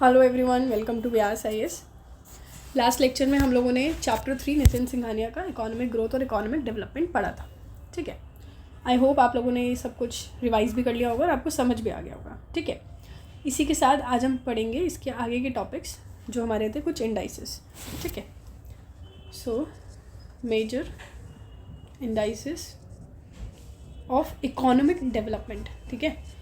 Hello everyone, welcome to Vyas IAS. Last lecture में हम लोगों ने चैप्टर 3 नितिन सिंघानिया का इकोनॉमिक ग्रोथ और इकोनॉमिक डेवलपमेंट पढ़ा था। ठीक है, आई होप आप लोगों ने ये सब कुछ रिवाइज भी कर लिया होगा और आपको समझ भी आ गया होगा। ठीक है, इसी के साथ आज हम पढ़ेंगे इसके आगे के टॉपिक्स जो हमारे थे कुछ इंडाइसिस। ठीक है, so major indices of economic development. ठीक है,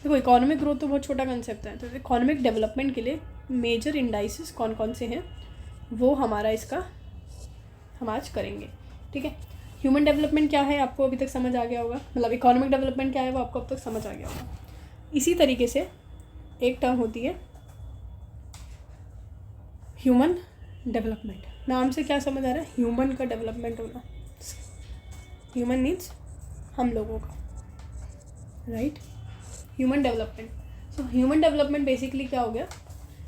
देखो इकोनॉमिक ग्रोथ तो बहुत छोटा कंसेप्ट है, तो इकोनॉमिक डेवलपमेंट के लिए मेजर इंडाइसिस कौन कौन से हैं वो हम आज करेंगे। ठीक है, ह्यूमन डेवलपमेंट क्या है आपको अभी तक समझ आ गया होगा, मतलब इकोनॉमिक डेवलपमेंट क्या है वो आपको अब तक समझ आ गया होगा। इसी तरीके से एक टर्म होती है ह्यूमन डेवलपमेंट। नाम से क्या समझ आ रहा है, ह्यूमन का डेवलपमेंट होना। ह्यूमन मीन्स हम लोगों का, right. Human development, so human development basically क्या हो गया,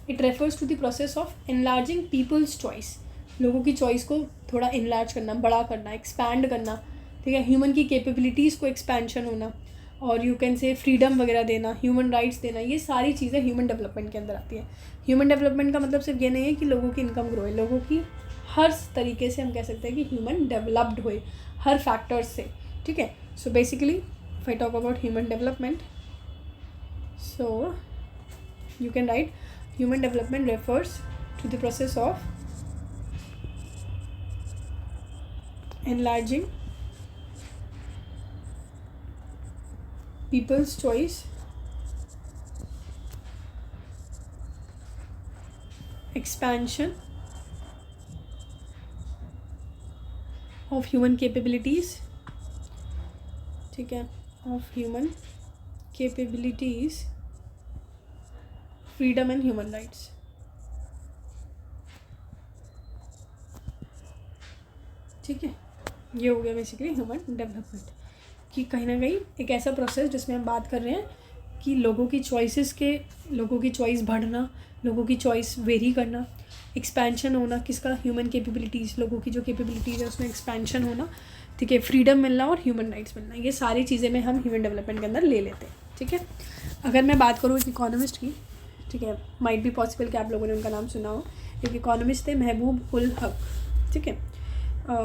it refers to the process of enlarging people's choice. लोगों की चॉइस को थोड़ा इनलार्ज करना, बड़ा करना, एक्सपैंड करना। ठीक है, ह्यूमन की कैपेबिलिटीज़ को एक्सपेंशन होना, और यू कैन से फ्रीडम वगैरह देना, ह्यूमन राइट्स देना, ये सारी चीज़ें ह्यूमन डेवलपमेंट के अंदर आती है। ह्यूमन डेवलपमेंट का मतलब सिर्फ ये नहीं है कि लोगों की इनकम ग्रो है, लोगों की हर तरीके से हम कह सकते हैं कि ह्यूमन डेवलप्ड हुए हर फैक्टर्स से। ठीक है, so basically if I talk about human development, so you can write human development refers to the process of enlarging people's choice, expansion of human capabilities, ठीक है, of human capabilities, freedom and human rights। ठीक है, ये हो गया basically human development, कि कहीं ना कहीं एक ऐसा प्रोसेस जिसमें हम बात कर रहे हैं कि लोगों की चॉइस बढ़ना, लोगों की चॉइस वेरी करना, एक्सपेंशन होना किसका, ह्यूमन कैपेबिलिटीज़, लोगों की जो कैपेबिलिटीज़ है उसमें एक्सपेंशन होना। ठीक है, फ्रीडम मिलना और ह्यूमन राइट्स मिलना, ये सारी चीज़ें में हम ह्यूमन डेवलपमेंट के अंदर ले लेते हैं। ठीक है, अगर मैं बात करूँ एक इकोनॉमिस्ट की, ठीक है, माइट बी पॉसिबल कि आप लोगों ने उनका नाम सुना हो। एक इकोनॉमिस्ट थे महबूब उल हक। ठीक है,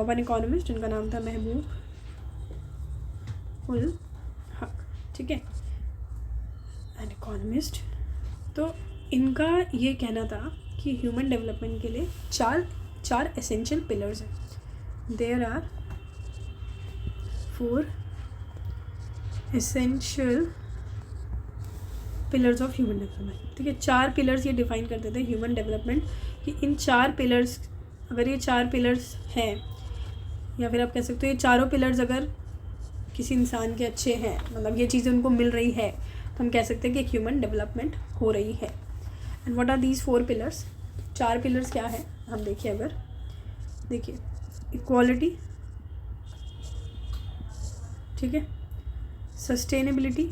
वन इकोनॉमिस्ट, उनका नाम था महबूब उल हक। ठीक है, एन इकोनॉमिस्ट। तो इनका ये कहना था कि ह्यूमन डेवलपमेंट के लिए चार एसेंशियल पिलर्स हैं। There are 4 essential pillars of human development. ठीक है, 4 पिलर्स ये डिफाइन करते थे ह्यूमन डेवलपमेंट, कि इन 4 पिलर्स, अगर ये 4 पिलर्स हैं, या फिर आप कह सकते हो ये चारों पिलर्स अगर किसी इंसान के अच्छे हैं, मतलब ये चीज़ें उनको मिल रही है, तो हम कह सकते हैं कि एक ह्यूमन डेवलपमेंट हो रही है। And what are these 4 pillars? 4 pillars क्या है हम देखिए, अगर देखिए, इक्वालिटी, ठीक है, sustainability,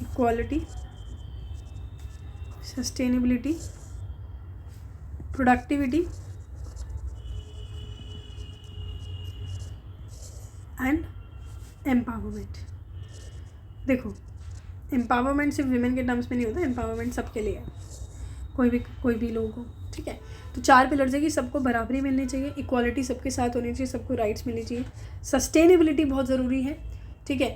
equality, sustainability, productivity and empowerment. देखो, एम्पावरमेंट सिर्फ विमेन के टर्म्स में नहीं होता, एम्पावरमेंट सबके लिए है, कोई भी लोगों को। ठीक है, तो 4 पिलर्स है कि सबको बराबरी मिलनी चाहिए, इक्वालिटी सबके साथ होनी चाहिए, सबको राइट्स मिलनी चाहिए, सस्टेनेबिलिटी बहुत ज़रूरी है, ठीक है,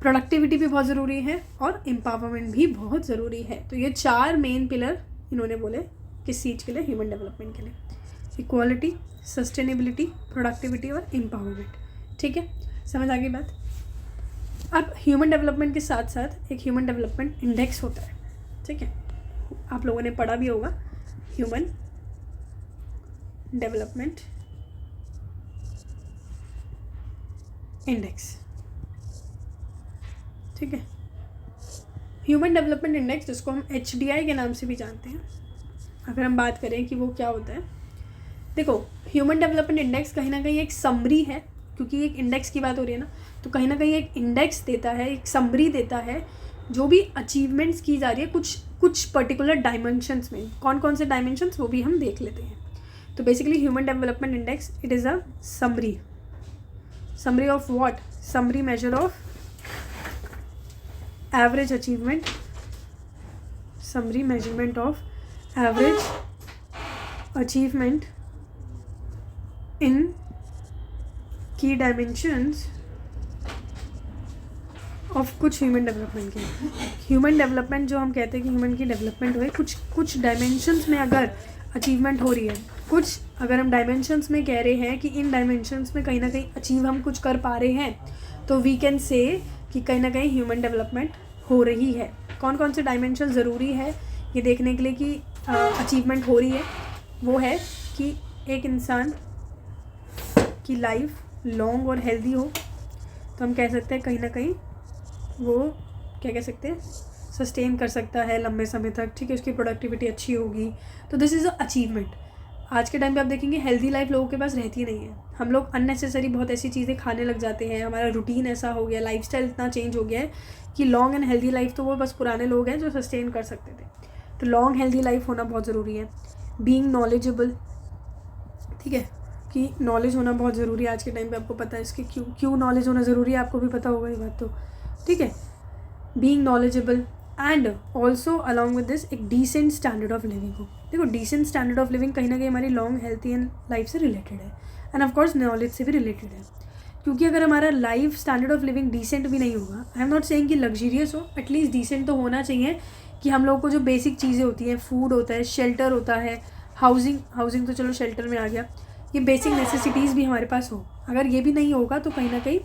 प्रोडक्टिविटी भी बहुत ज़रूरी है, और एम्पावरमेंट भी बहुत ज़रूरी है। तो ये 4 मेन पिलर इन्होंने बोले किस चीज़ के लिए, ह्यूमन डेवलपमेंट के लिए, इक्वालिटी, सस्टेनेबिलिटी, प्रोडक्टिविटी और एम्पावरमेंट। ठीक है, समझ आ गई बात। अब ह्यूमन डेवलपमेंट के साथ साथ एक ह्यूमन डेवलपमेंट इंडेक्स होता है। ठीक है, आप लोगों ने पढ़ा भी होगा ह्यूमन डेवलपमेंट इंडेक्स। ठीक है, ह्यूमन डेवलपमेंट इंडेक्स, जिसको हम HDI के नाम से भी जानते हैं, अगर हम बात करें कि वो क्या होता है, देखो ह्यूमन डेवलपमेंट इंडेक्स कहीं ना कहीं एक समरी है, क्योंकि एक इंडेक्स की बात हो रही है ना, तो कहीं ना कहीं एक इंडेक्स देता है, एक समरी देता है, जो भी अचीवमेंट्स की जा रही है कुछ पर्टिकुलर डायमेंशंस में। कौन कौन से डायमेंशंस वो भी हम देख लेते हैं। तो basically human development index, it is a summary of what, summary measure of average achievement summary measurement of average achievement in की डायमेंशंस ऑफ कुछ ह्यूमन डेवलपमेंट के। ह्यूमन डेवलपमेंट जो हम कहते हैं कि ह्यूमन की डेवलपमेंट हुई, कुछ डायमेंशंस में अगर अचीवमेंट हो रही है, कुछ अगर हम डायमेंशंस में कह रहे हैं कि इन डायमेंशंस में कहीं ना कहीं अचीव हम कुछ कर पा रहे हैं, तो वी कैन से कि कहीं ना कहीं ह्यूमन डेवलपमेंट हो रही है। कौन कौन से डायमेंशन ज़रूरी है ये देखने के लिए कि अचीवमेंट हो रही है? वो है कि एक इंसान की लाइफ लॉन्ग और हेल्दी हो, तो हम कह सकते हैं कहीं ना कहीं वो क्या कह सकते हैं, सस्टेन कर सकता है लंबे समय तक, ठीक है, उसकी प्रोडक्टिविटी अच्छी होगी, तो दिस इज़ अ अचीवमेंट। आज के टाइम पे आप देखेंगे हेल्दी लाइफ लोगों के पास रहती नहीं है। हम लोग अननेसेसरी बहुत ऐसी चीज़ें खाने लग जाते हैं, हमारा रूटीन ऐसा हो गया, लाइफस्टाइल इतना चेंज हो गया है कि लॉन्ग एंड हेल्दी लाइफ तो वो बस पुराने लोग हैं जो सस्टेन कर सकते थे। तो लॉन्ग हेल्दी लाइफ होना बहुत ज़रूरी है। बीइंग नॉलेजेबल, ठीक है, कि नॉलेज होना बहुत ज़रूरी है आज के टाइम पे। आपको पता है इसके क्यों नॉलेज होना ज़रूरी है, आपको भी पता होगा ये बात तो, ठीक है। Being knowledgeable and also along with this एक डिसेंट स्टैंडर्ड ऑफ लिविंग हो। देखो डिसेंट स्टैंडर्ड ऑफ लिविंग कहीं ना कहीं हमारी लॉन्ग हेल्थी एंड लाइफ से रिलेटेड है, एंड ऑफकोर्स नॉलेज से भी रिलेटेड है। क्योंकि अगर हमारा life standard of living decent भी नहीं होगा, आई एम नॉट सेइंग कि लग्जरियस हो, एटलीस्ट डिसेंट तो होना चाहिए कि हम लोग को जो बेसिक चीज़ें होती हैं, फूड होता है, शेल्टर होता है, हाउसिंग तो चलो शेल्टर में आ गया, ये बेसिक नेसेसिटीज़ भी हमारे पास हो। अगर ये भी नहीं होगा तो कहीं ना कहीं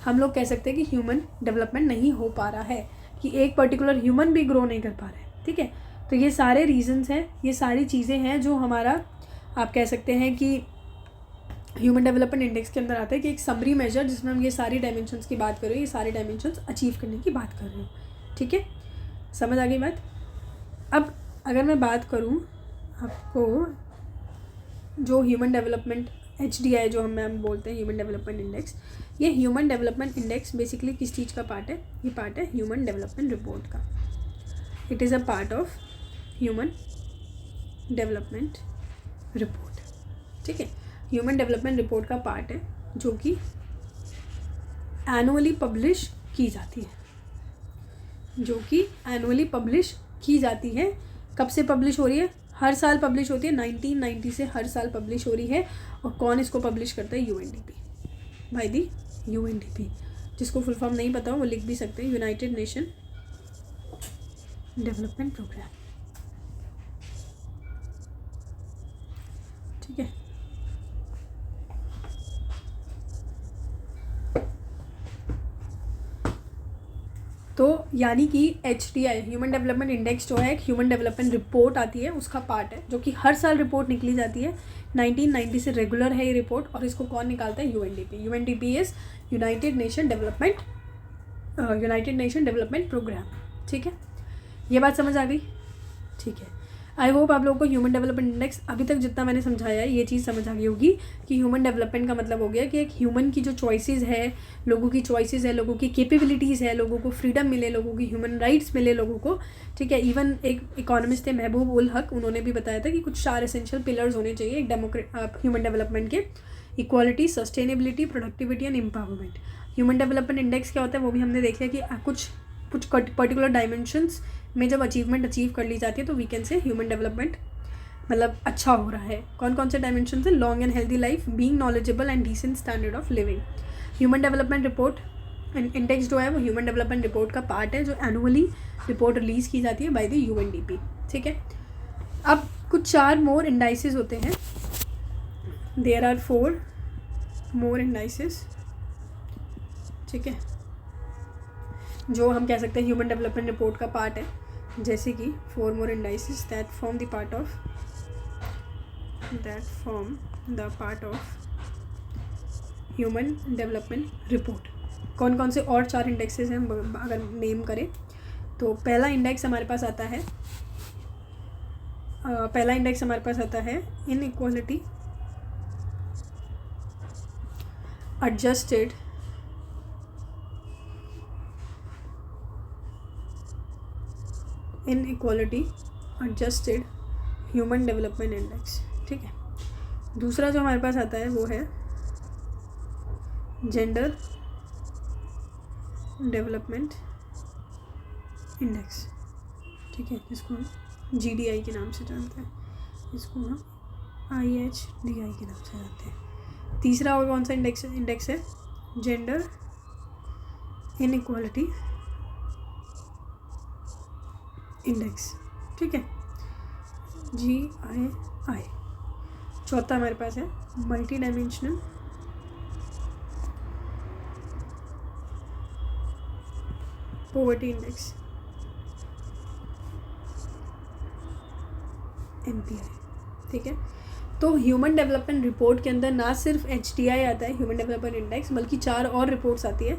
हम लोग कह सकते हैं कि ह्यूमन डेवलपमेंट नहीं हो पा रहा है, कि एक पर्टिकुलर ह्यूमन भी ग्रो नहीं कर पा रहे हैं, ठीक है। तो ये सारे रीजंस हैं, ये सारी चीज़ें हैं जो हमारा आप कह सकते हैं कि ह्यूमन डेवलपमेंट इंडेक्स के अंदर आता है कि एक समरी मेजर जिसमें हम ये सारी डायमेंशंस की बात कर रहे हैं, ये सारे डायमेंशंस अचीव करने की बात कर रहे हैं, ठीक है। समझ आ गई बात? अब अगर मैं बात करूँ आपको जो ह्यूमन डेवलपमेंट HDI जो हम बोलते हैं ह्यूमन डेवलपमेंट इंडेक्स, ये ह्यूमन डेवलपमेंट इंडेक्स बेसिकली किस चीज़ का पार्ट है? ये पार्ट है ह्यूमन डेवलपमेंट रिपोर्ट का। It is a part of human development report, ठीक है। ह्यूमन डेवलपमेंट रिपोर्ट का पार्ट है जो कि एनुअली पब्लिश की जाती है, कब से पब्लिश हो रही है? हर साल पब्लिश होती है, 1990 से हर साल पब्लिश हो रही है। और कौन इसको पब्लिश करता है? UNDP, भाई दी UNDP। जिसको फुल फॉर्म नहीं पता हो वो लिख भी सकते हैं, यूनाइटेड नेशन डेवलपमेंट प्रोग्राम, ठीक है। तो यानी कि HDI ह्यूमन डेवलपमेंट इंडेक्स जो है एक ह्यूमन डेवलपमेंट रिपोर्ट आती है, उसका पार्ट है, जो कि हर साल रिपोर्ट निकली जाती है। 1990 से रेगुलर है ये रिपोर्ट, और इसको कौन निकालता है? UNDP is united nation development programme, ठीक है। ये बात समझ आ गई? ठीक है। आई होप आप लोगों को ह्यूमन डेवलपमेंट इंडेक्स अभी तक जितना मैंने समझाया है ये चीज़ समझ आ गई होगी कि ह्यूमन डेवलपमेंट का मतलब हो गया कि एक ह्यूमन की जो चॉइसेस है, लोगों की चॉइसेस है, लोगों की कैपेबिलिटीज़ है, लोगों को फ्रीडम मिले, लोगों की ह्यूमन राइट्स मिले लोगों को, ठीक है। इवन एक इकोनॉमिस्ट थे महबूब उल हक, उन्होंने भी बताया था कि कुछ 4 एसेंशियल पिलर्स होने चाहिए एक ह्यूमन डेवलपमेंट के: equality, sustainability, productivity and empowerment. Human development index क्या होता है वो भी हमने देख लिया कि कुछ पर्टिकुलर डायमेंशंस में जब अचीवमेंट अचीव कर ली जाती है तो we can say human development मतलब अच्छा हो रहा है। कौन कौन से डायमेंशंस हैं? Long and healthy life, being knowledgeable and decent standard of living. Human development report index जो है वो ह्यूमन डेवलपमेंट रिपोर्ट का पार्ट है, जो एनुअली रिपोर्ट रिलीज़ की जाती है बाय द UNDP, ठीक है। अब कुछ 4 मोर इंडाइसेस होते हैं, देयर आर 4 मोर इंडाइसेस, ठीक है, जो हम कह सकते हैं ह्यूमन डेवलपमेंट रिपोर्ट का पार्ट है, जैसे कि 4 more indices that form the part of human development report. कौन कौन से और 4 इंडेक्सेस हैं हम अगर नेम करें तो पहला इंडेक्स हमारे पास आता है inequality adjusted human development index, ठीक है। दूसरा जो हमारे पास आता है वो है जेंडर डेवलपमेंट इंडेक्स, ठीक है, जिसको हम GDI के नाम से जानते हैं, इसको हम IHDI के नाम से जानते हैं। तीसरा और कौन सा इंडेक्स है? जेंडर इनइक्वालिटी इंडेक्स, ठीक है, GII। चौथा हमारे पास है multi dimensional poverty index, MPI, ठीक है। तो ह्यूमन डेवलपमेंट रिपोर्ट के अंदर ना सिर्फ HDI आता है, ह्यूमन डेवलपमेंट इंडेक्स, बल्कि 4 और रिपोर्ट्स आती है।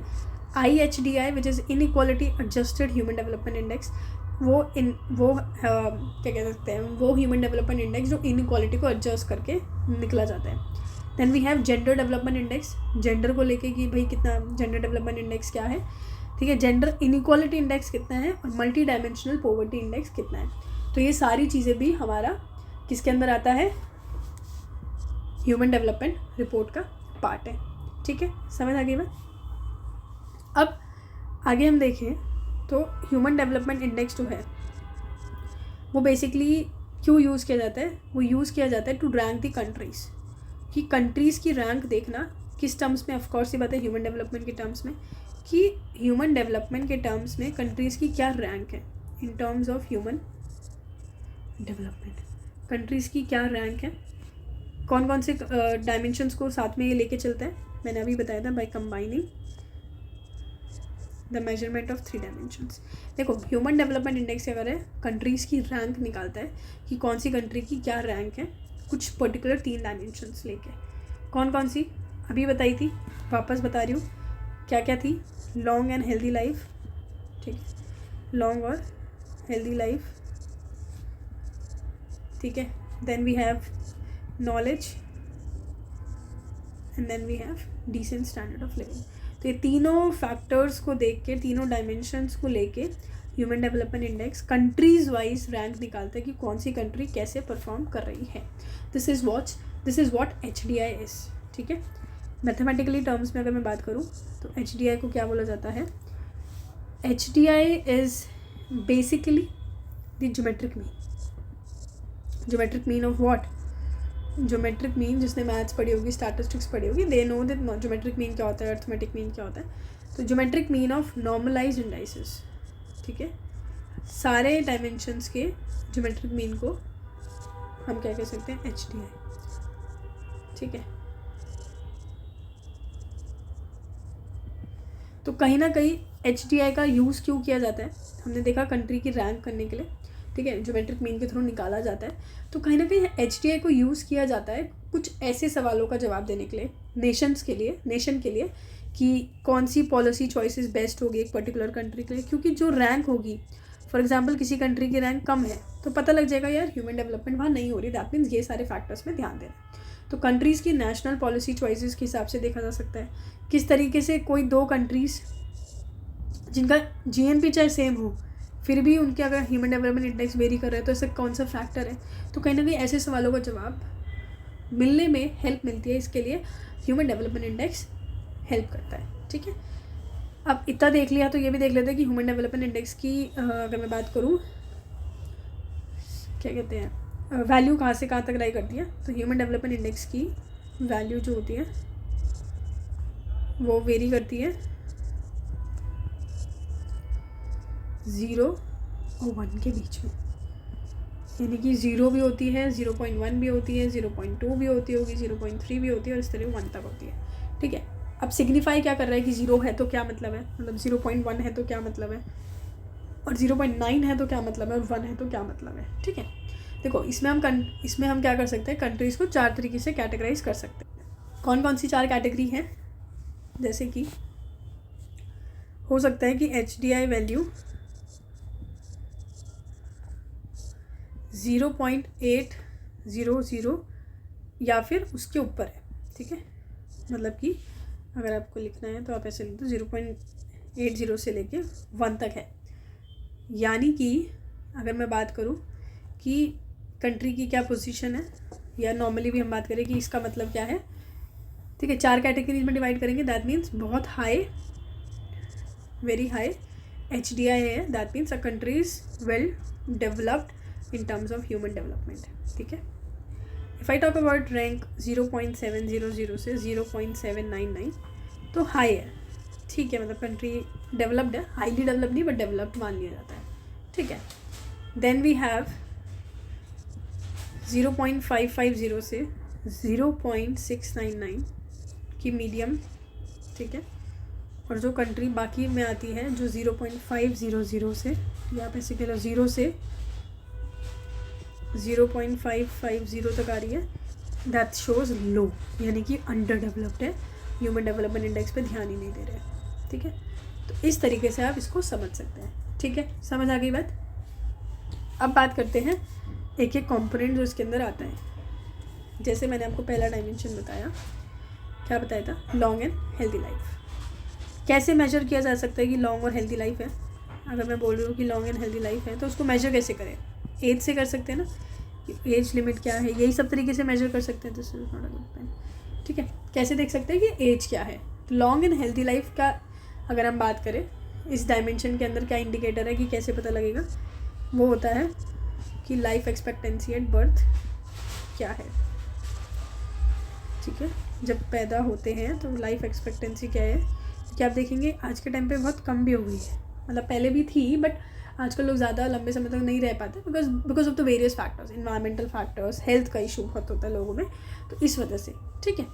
IHDI which is inequality adjusted human development index, वो क्या कह सकते हैं, वो ह्यूमन डेवलपमेंट इंडेक्स जो इनइक्वालिटी को एडजस्ट करके निकला जाता है। Then we have gender development index, gender को लेके कि भाई कितना जेंडर डेवलपमेंट इंडेक्स क्या है, ठीक है, जेंडर इनइक्वालिटी इंडेक्स कितना है, और मल्टी डायमेंशनल पॉवर्टी इंडेक्स कितना है। तो ये सारी चीज़ें भी हमारा किसके अंदर आता है? ह्यूमन डेवलपमेंट रिपोर्ट का पार्ट है, ठीक है, समझ आ गई बात। अब आगे हम देखें तो ह्यूमन डेवलपमेंट इंडेक्स जो है वो बेसिकली क्यों यूज़ किया जाता है? वो यूज़ किया जाता है टू रैंक द कंट्रीज़, कि कंट्रीज़ की रैंक देखना किस टर्म्स में, ऑफकोर्स ये बात है ह्यूमन डेवलपमेंट के टर्म्स में, कि ह्यूमन डेवलपमेंट के टर्म्स में कंट्रीज़ की क्या रैंक है in terms of human development, countries की क्या रैंक है, कौन कौन से डायमेंशंस को साथ में ये लेके चलता है। मैंने अभी बताया था by combining the measurement of 3 dimensions. देखो ह्यूमन डेवलपमेंट इंडेक्स क्या कर रहा है? कंट्रीज़ की रैंक निकालता है कि कौन सी कंट्री की क्या रैंक है, कुछ पर्टिकुलर 3 डायमेंशंस लेके। कौन कौन सी अभी बताई थी, वापस बता रही हूँ, क्या क्या थी? लॉन्ग एंड हेल्दी लाइफ, ठीक है, लॉन्ग और हेल्दी लाइफ, ठीक है। Then we have knowledge and then we have decent standard of living. तो ये तीनों फैक्टर्स को देख के, तीनों डायमेंशंस को लेके human development index countries wise rank निकालता है कि कौन सी कंट्री कैसे परफॉर्म कर रही है। This is what HDI is, ठीक है। मैथमेटिकली टर्म्स में अगर मैं बात करूँ तो HDI को क्या बोला जाता है? HDI is basically the geometric mean. Geometric mean of what? Geometric mean, जिसने मैथ्स पढ़ी होगी, स्टैटिस्टिक्स पढ़ी होगी, they know that geometric mean क्या होता है, अर्थमेटिक मीन क्या होता है। तो geometric mean of normalised indices, ठीक है, सारे डायमेंशंस के ज्योमेट्रिक मीन को हम क्या कह सकते हैं? HDI, ठीक है। तो कहीं ना कहीं HDI का यूज़ क्यों किया जाता है? हमने देखा कंट्री की रैंक करने के लिए, ठीक है, ज्योमेट्रिक मीन के थ्रू निकाला जाता है। तो कहीं ना कहीं HDI को यूज़ किया जाता है कुछ ऐसे सवालों का जवाब देने के लिए, नेशन के लिए कि कौन सी पॉलिसी चॉइसेस बेस्ट होगी एक पर्टिकुलर कंट्री के लिए। क्योंकि जो रैंक होगी, फॉर एग्जांपल किसी कंट्री की रैंक कम है तो पता लग जाएगा यार ह्यूमन डेवलपमेंट वहाँ नहीं हो रही, दैट मीन्स ये सारे फैक्टर्स में ध्यान देना। तो कंट्रीज़ की नेशनल पॉलिसी चॉइसेस के हिसाब से देखा जा सकता है किस तरीके से कोई 2 कंट्रीज़ जिनका GNP चाहे सेम हो फिर भी उनके अगर ह्यूमन डेवलपमेंट इंडेक्स वेरी कर रहा है तो ऐसा कौन सा फैक्टर है। तो कहीं ना कहीं ऐसे सवालों का जवाब मिलने में हेल्प मिलती है, इसके लिए ह्यूमन डेवलपमेंट इंडेक्स हेल्प करता है, ठीक है। अब इतना देख लिया तो ये भी देख लेते हैं कि ह्यूमन डेवलपमेंट इंडेक्स की अगर मैं बात करूँ क्या कहते हैं वैल्यू कहाँ से कहाँ तक राई करती है। तो ह्यूमन डेवलपमेंट इंडेक्स की वैल्यू जो होती है वो वेरी करती है 0 और 1 के बीच में, यानी कि 0 भी होती है, 0.1 भी होती है, 0.2 भी होती होगी, 0.3 भी होती है और इस तरह 1 तक होती है, ठीक है। अब सिग्निफाई क्या कर रहा है कि 0 है तो क्या मतलब है, मतलब 0.1 है तो क्या मतलब है, और 0.9 है तो क्या मतलब है, और 1 है तो क्या मतलब है, ठीक है। देखो इसमें हम क्या कर सकते हैं, कंट्रीज़ को 4 तरीके से कैटेगराइज कर सकते हैं। कौन कौन सी 4 कैटेगरी हैं? जैसे कि हो सकता है कि HDI वैल्यू 0.800 या फिर उसके ऊपर है, ठीक है। मतलब कि अगर आपको लिखना है तो आप ऐसे लिख दो 0.80 से लेके 1 तक है। यानी कि अगर मैं बात करूँ कि कंट्री की क्या पोजीशन है, या नॉर्मली भी हम बात करें कि इसका मतलब क्या है, ठीक है, 4 कैटेगरीज में डिवाइड करेंगे। दैट मीन्स बहुत हाई, वेरी हाई, HDI है, that means a country is well developed in terms of human development. ठीक है. If I talk about rank 0.700 से 0.799 तो हाई है. ठीक है, मतलब कंट्री डेवलप्ड है, हाईली डेवलप्ड नहीं बट डेवलप्ड मान लिया जाता है. ठीक है. देन वी हैव 0.550 से 0.699 की मीडियम. ठीक है. और जो कंट्री बाकी में आती है जो 0.500 से या बेसिकली 0 से 0.550 तक आ रही है, दैट शोज लो, यानी कि अंडर डेवलप्ड है, ह्यूमन डेवलपमेंट इंडेक्स पे ध्यान ही नहीं दे रहे. ठीक है. तो इस तरीके से आप इसको समझ सकते हैं. ठीक है, समझ आ गई बात. अब बात करते हैं एक एक कंपोनेंट जो इसके अंदर आता है. जैसे मैंने आपको पहला डायमेंशन बताया, क्या बताया था, लॉन्ग एंड हेल्दी लाइफ. कैसे मेजर किया जा सकता है कि लॉन्ग और हेल्दी लाइफ है. अगर मैं बोल रही हूँ कि लॉन्ग एंड हेल्दी लाइफ है तो उसको मेजर कैसे करें. एज से कर सकते हैं ना, एज लिमिट क्या है, यही सब तरीके से मेजर कर सकते हैं. This is not a good pen. ठीक है. कैसे देख सकते हैं कि एज क्या है. लॉन्ग एंड हेल्दी लाइफ का अगर हम बात करें, इस डायमेंशन के अंदर क्या इंडिकेटर है कि कैसे पता लगेगा, वो होता है कि लाइफ एक्सपेक्टेंसी एट बर्थ क्या है. ठीक है. जब पैदा होते हैं तो लाइफ एक्सपेक्टेंसी क्या है, कि आप देखेंगे आज के टाइम पे बहुत कम भी हो गई है. मतलब पहले भी थी बट आजकल लोग ज़्यादा लंबे समय तक नहीं रह पाते because of the various factors, environmental factors, health का इशू बहुत होता है लोगों में, तो इस वजह से. ठीक है.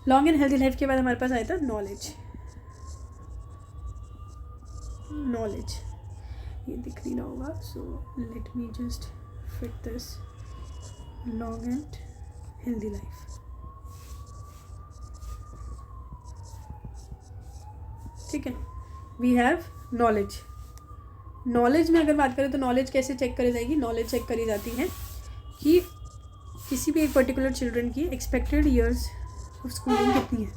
लॉन्ग एंड हेल्दी लाइफ के बाद हमारे पास आया था नॉलेज. ये दिख नहीं रहा होगा, so let me just fit this. Long and healthy life. ठीक है. We have knowledge. नॉलेज में अगर बात करें तो नॉलेज कैसे चेक करी जाएगी. नॉलेज चेक करी जाती है कि किसी भी एक पर्टिकुलर चिल्ड्रन की एक्सपेक्टेड ईयर्स ऑफ स्कूलिंग कितनी है,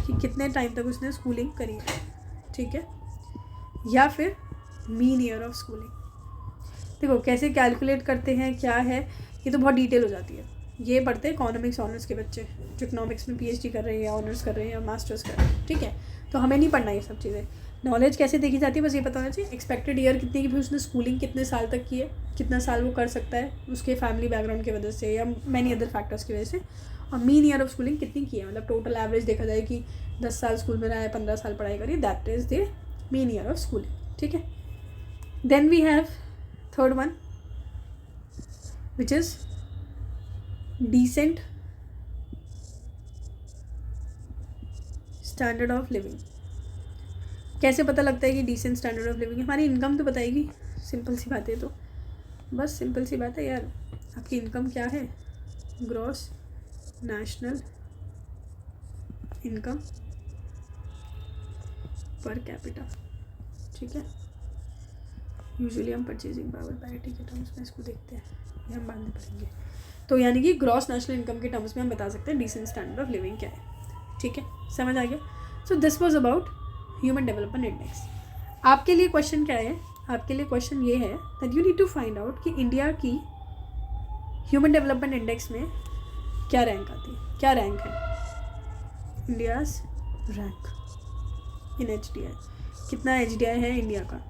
कि कितने टाइम तक उसने स्कूलिंग करी है. ठीक है. या फिर मीन ईयर ऑफ स्कूलिंग. देखो कैसे कैलकुलेट करते हैं, क्या है, ये तो बहुत डिटेल हो जाती है. ये पढ़ते हैं इकोनॉमिक्स ऑनर्स के बच्चे जो इकोनॉमिक्स में PhD कर रहे हैं या ऑनर्स कर रहे हैं या मास्टर्स कर रहे हैं. ठीक है. तो हमें नहीं पढ़ना ये सब चीज़ें. नॉलेज कैसे देखी जाती है, बस ये पता होना चाहिए एक्सपेक्टेड ईयर कितनी की, फिर उसने स्कूलिंग कितने साल तक की है, कितना साल वो कर सकता है उसके फैमिली बैकग्राउंड की वजह से या मैनी अदर फैक्टर्स की वजह से, और मीन ईयर ऑफ स्कूलिंग कितनी की है, मतलब टोटल एवरेज देखा जाए कि 10 साल स्कूल में रहा है, 15 साल पढ़ाई करी, that is the mean year of schooling. ठीक है. Then we have third one which is decent standard of living. कैसे पता लगता है कि डिसेंट स्टैंडर्ड ऑफ लिविंग. हमारी इनकम तो बताएगी. सिंपल सी बात है, तो बस सिंपल सी बात है यार. आपकी इनकम क्या है, gross national income per capita. ठीक है. यूजुअली हम परचेजिंग पावर पैरिटी के टर्म्स में इसको देखते हैं, ये हम बाद में पढ़ेंगे. तो यानी कि ग्रॉस नेशनल इनकम के टर्म्स में हम बता सकते हैं डिसेंट स्टैंडर्ड ऑफ लिविंग क्या है. ठीक है, समझ आ गया. So this was about human development index. आपके लिए क्वेश्चन क्या है, आपके लिए क्वेश्चन ये है that you need to find out कि इंडिया की ह्यूमन डेवलपमेंट इंडेक्स में क्या रैंक आती है, क्या रैंक है इंडियाज़ रैंक इन HDI. कितना HDI है इंडिया का.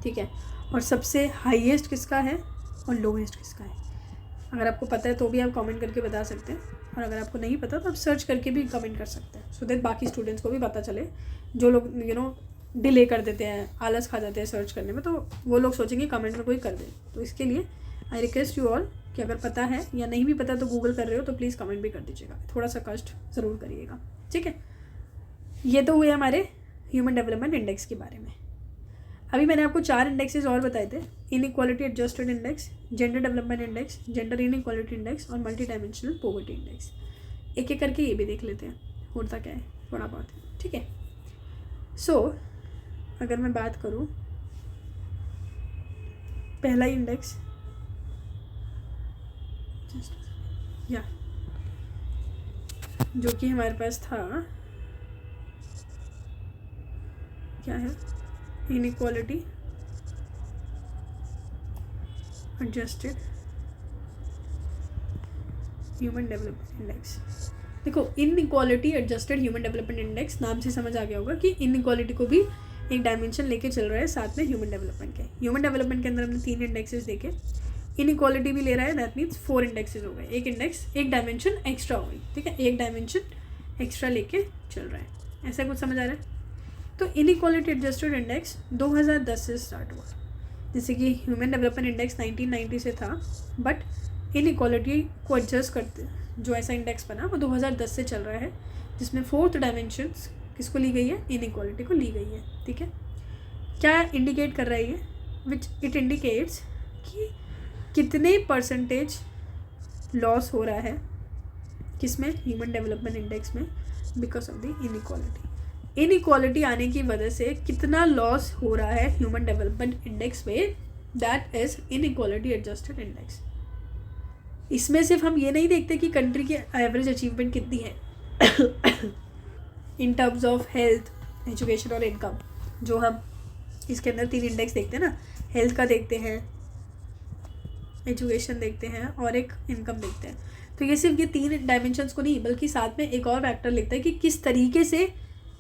ठीक है. और सबसे हाईएस्ट किसका है और लोएस्ट किसका है. अगर आपको पता है तो भी आप कमेंट करके बता सकते हैं, और अगर आपको नहीं पता तो आप सर्च करके भी कमेंट कर सकते हैं, सो दैट बाकी स्टूडेंट्स को भी पता चले. जो लोग डिले कर देते हैं, आलस खा जाते हैं सर्च करने में, तो वो लोग सोचेंगे कमेंट में कोई कर दे. तो इसके लिए आई रिक्वेस्ट यू ऑल कि अगर पता है या नहीं भी पता तो गूगल कर रहे हो तो प्लीज़ कमेंट भी कर दीजिएगा. थोड़ा सा कष्ट ज़रूर करिएगा. ठीक है. ये तो हुए हमारे ह्यूमन डेवलपमेंट इंडेक्स के बारे में. अभी मैंने आपको 4 इंडेक्सेस और बताए थे. Inequality adjusted index, gender development index, gender inequality index और मल्टी डायमेंशनल पॉवर्टी इंडेक्स. एक एक करके ये भी देख लेते हैं होता क्या है थोड़ा बहुत. ठीक है. सो अगर मैं बात करूँ पहला इंडेक्स या जो कि हमारे पास था, क्या है, inequality adjusted human development index. देखो inequality adjusted human development index नाम से समझ आ गया होगा कि इनइक्वालिटी को भी एक डायमेंशन लेके चल रहा है साथ में ह्यूमन डेवलपमेंट के। ह्यूमन डेवलपमेंट के अंदर हमने 3 इंडेक्सेस देखे, इनइक्वालिटी भी ले रहा है, दैट मीन्स 4 इंडेक्सेस हो गए, एक इंडेक्स एक डायमेंशन एक्स्ट्रा हो गई, ठीक है, एक डायमेंशन एक्स्ट्रा लेके चल रहा है। ऐसा कुछ समझ आ रहा है? तो इनइक्वालिटी एडजस्टेड इंडेक्स 2010 से स्टार्ट हुआ, जैसे कि ह्यूमन डेवलपमेंट इंडेक्स 1990 से था, बट इनइक्वालिटी को एडजस्ट करते जो ऐसा इंडेक्स बना वो 2010 से चल रहा है, जिसमें 4th डायमेंशंस किसको ली गई है? इनइक्वालिटी को ली गई है, ठीक है। क्या इंडिकेट कर रहा है ये? विच इट इंडिकेट्स कि कितने परसेंटेज लॉस हो रहा है किसमें? ह्यूमन डेवलपमेंट इंडेक्स में, because of the inequality. Inequality आने की वजह से कितना लॉस हो रहा है ह्यूमन डेवलपमेंट इंडेक्स में, that is inequality adjusted index. इसमें सिर्फ हम ये नहीं देखते कि कंट्री की एवरेज अचीवमेंट कितनी है in terms of health, education और इनकम, जो हम इसके अंदर 3 इंडेक्स देखते हैं ना, हेल्थ का देखते हैं, एजुकेशन देखते हैं और एक इनकम देखते हैं। तो ये सिर्फ ये 3 डायमेंशंस को नहीं, बल्कि साथ में एक और फैक्टर लिखता है कि किस तरीके से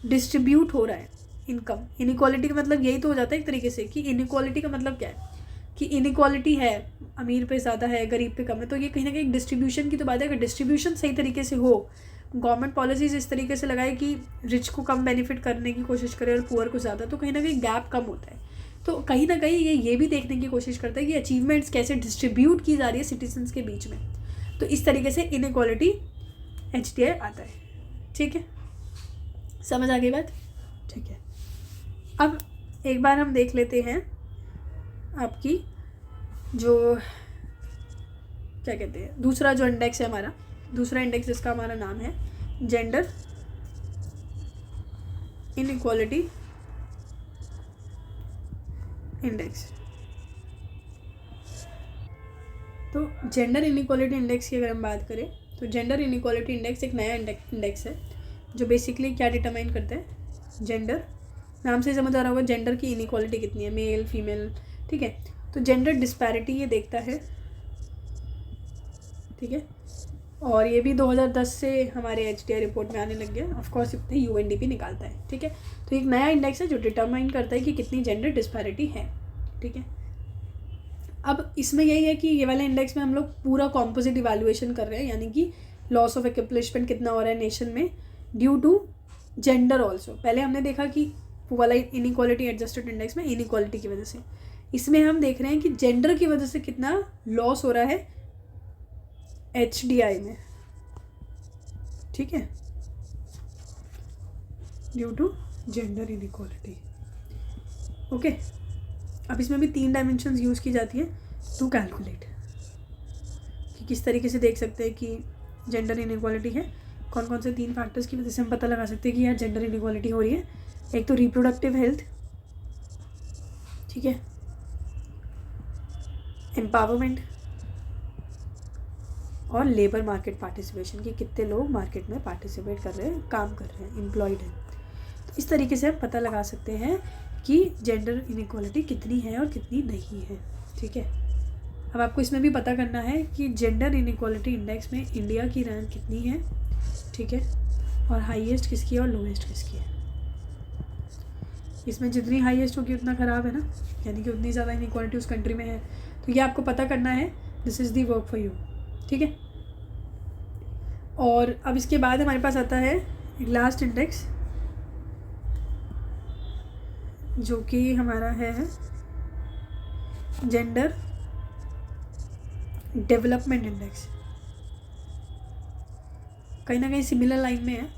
डिस्ट्रीब्यूट हो रहा है इनकम। इनइक्वालिटी का मतलब यही तो हो जाता है एक तरीके से, कि इनइक्वालिटी का मतलब क्या है कि इनइक्वालिटी है, अमीर पे ज़्यादा है, गरीब पे कम है, तो ये कहीं ना कहीं डिस्ट्रीब्यूशन की तो बात है। अगर डिस्ट्रीब्यूशन सही तरीके से हो, गवर्नमेंट पॉलिसीज इस तरीके से लगाए कि रिच को कम बेनिफिट करने की कोशिश करे और पुअर को ज़्यादा, तो कहीं ना कहीं गैप कम होता है। तो कहीं ना कहीं ये भी देखने की कोशिश करता है कि अचीवमेंट्स कैसे डिस्ट्रीब्यूट की जा रही है सिटीजन्स के बीच में। तो इस तरीके से इनइक्वालिटी HDI आता है, ठीक है, समझ आ गई बात? ठीक है, अब एक बार हम देख लेते हैं आपकी जो क्या कहते हैं दूसरा जो इंडेक्स है हमारा, दूसरा इंडेक्स जिसका हमारा नाम है जेंडर इनइक्वालिटी इंडेक्स। तो जेंडर इनइक्वालिटी इंडेक्स की अगर हम बात करें तो जेंडर इनइक्वालिटी इंडेक्स एक नया इंडेक्स है जो बेसिकली क्या डिटरमाइन करता है? जेंडर, नाम से समझ आ रहा होगा जेंडर की इनइक्वालिटी कितनी है, मेल फीमेल, ठीक है। तो जेंडर डिस्पैरिटी ये देखता है, ठीक है, और ये भी 2010 से हमारे HDI रिपोर्ट में आने लग गया। ऑफकोर्स इतने UNDP निकालता है, ठीक है। तो एक नया इंडेक्स है जो डिटरमाइन करता है कि कितनी जेंडर डिस्पैरिटी है, ठीक है। अब इसमें यही है कि ये वाले इंडेक्स में हम लोग पूरा कॉम्पोजिट इवैल्यूएशन कर रहे हैं, यानी कि लॉस ऑफ एक्म्प्लिशमेंट कितना हो रहा है नेशन में ड्यू टू जेंडर ऑल्सो। पहले हमने देखा कि वो वाला इनइक्वालिटी एडजस्टेड इंडेक्स में इनइक्वालिटी की वजह से, इसमें हम देख रहे हैं कि जेंडर की वजह से कितना लॉस हो रहा है HDI में, ठीक है, due to gender inequality. Okay, अब इसमें भी 3 डायमेंशंस यूज़ की जाती है टू कैलकुलेट कि किस तरीके से देख सकते हैं कि जेंडर इनइक्वालिटी है, कौन कौन से 3 फैक्टर्स की वजह से हम पता लगा सकते हैं कि यार जेंडर इनइक्वालिटी हो रही है। एक तो रिप्रोडक्टिव हेल्थ, ठीक है, एम्पावरमेंट और लेबर मार्केट पार्टिसिपेशन, कि कितने लोग मार्केट में पार्टिसिपेट कर रहे हैं, काम कर रहे हैं, एम्प्लॉयड हैं। तो इस तरीके से हम पता लगा सकते हैं कि जेंडर इनइक्वालिटी कितनी है और कितनी नहीं है, ठीक है। अब आपको इसमें भी पता करना है कि जेंडर इनइक्वालिटी इंडेक्स में इंडिया की रैंक कितनी है, ठीक है, और हाईएस्ट किसकी है और लोएस्ट किसकी है। इसमें जितनी हाईएस्ट होगी उतना ख़राब है ना, यानी कि उतनी ज़्यादा इनइक्वालिटी उस कंट्री में है। तो ये आपको पता करना है, this is the work for you, ठीक है। और अब इसके बाद हमारे पास आता है एक लास्ट इंडेक्स जो कि हमारा है जेंडर डेवलपमेंट इंडेक्स। कहीं ना कहीं सिमिलर लाइन में है,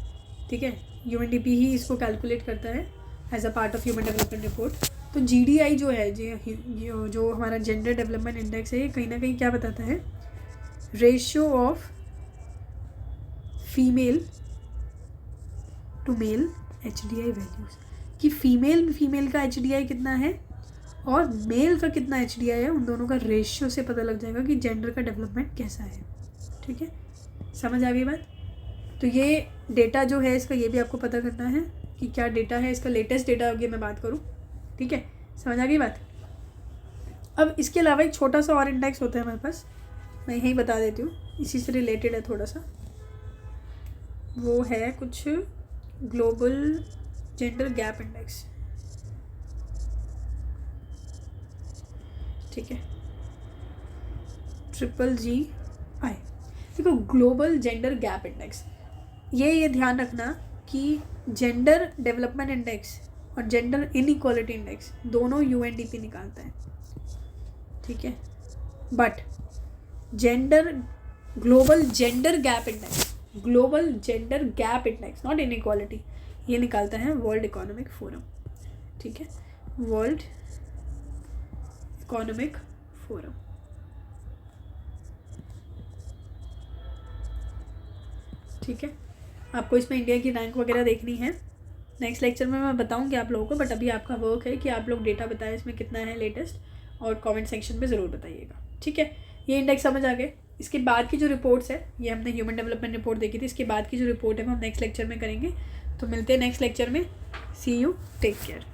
ठीक है। UNDP ही इसको कैलकुलेट करता है as a part of human development report. तो GDI जो है जो हमारा जेंडर डेवलपमेंट इंडेक्स है, ये कहीं ना कहीं क्या बताता है? Ratio of female to male HDI values, कि फीमेल का HDI कितना है और मेल का कितना HDI है, उन दोनों का रेशियो से पता लग जाएगा कि जेंडर का डेवलपमेंट कैसा है, ठीक है। समझ आ गई बात? तो ये डेटा जो है इसका, ये भी आपको पता करना है कि क्या डेटा है इसका, लेटेस्ट डेटा आगे मैं बात करूँ, ठीक है। समझ आ गई बात? अब इसके अलावा एक छोटा सा और इंडेक्स होता है हमारे पास, मैं यही बता देती हूँ, इसी से रिलेटेड है थोड़ा सा। वो है कुछ ग्लोबल जेंडर गैप इंडेक्स, ठीक है, GGI। देखो ग्लोबल जेंडर गैप इंडेक्स, ये ध्यान रखना कि जेंडर डेवलपमेंट इंडेक्स और जेंडर इनइक्वालिटी इंडेक्स दोनों UNDP निकालता है, ठीक है, but global gender gap index not inequality, ये निकालता है वर्ल्ड इकोनॉमिक फोरम, ठीक है, वर्ल्ड इकोनॉमिक फोरम। ठीक है, आपको इसमें इंडिया की रैंक वगैरह देखनी है, नेक्स्ट लेक्चर में मैं बताऊंगी आप लोगों को, बट अभी आपका वर्क है कि आप लोग डेटा बताएं इसमें कितना है लेटेस्ट, और कमेंट सेक्शन में ज़रूर बताइएगा, ठीक है। ये इंडेक्स समझ आ गए। इसके बाद की जो रिपोर्ट्स है, ये हमने ह्यूमन डेवलपमेंट रिपोर्ट देखी थी, इसके बाद की जो रिपोर्ट है वो हम नेक्स्ट लेक्चर में करेंगे। तो मिलते हैं नेक्स्ट लेक्चर में, सी यू, टेक केयर।